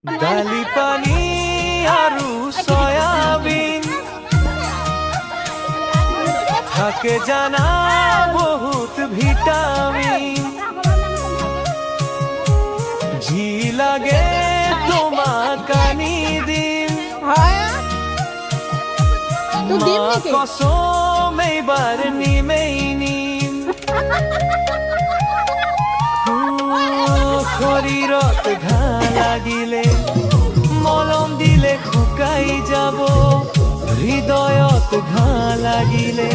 দালি পানী আৰু সয়াবিন থাকে জানা বহুত ভিটামিন জি লাগে তোমাক আনি দিম মা কসম এইবাৰ নিমেই নিম শৰীৰত ঘাঁ লাগিলে মলম দিলে শুকাই যাব হৃদয়ত ঘাঁ লাগিলে